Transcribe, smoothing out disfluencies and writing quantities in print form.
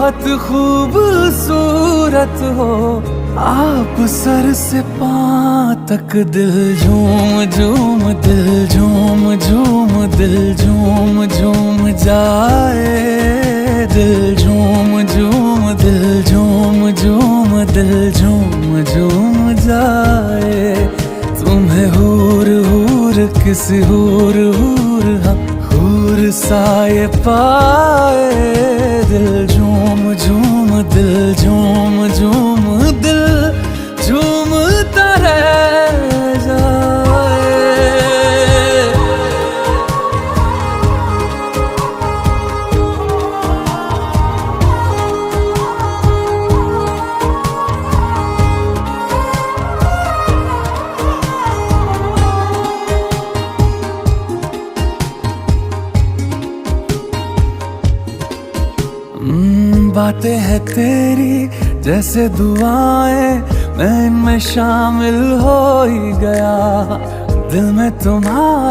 बहुत खूबसूरत हो आप, सर से पाँव तक दिल झूम झूम, दिल झूम झूम, दिल झूम झूम जाए, दिल झूम झूम, दिल झूम झूम, दिल झूम झूम जाए। तुम्हें हूर हूर किसी हूर हूर, हाँ हूर साए पाए, दिल झूम झूम, दिल झूम झूम, दिल झूमता रह जाए। बातें हैं तेरी जैसे दुआएं, मैं इनमें शामिल हो ही गया, दिल में तुम्हारे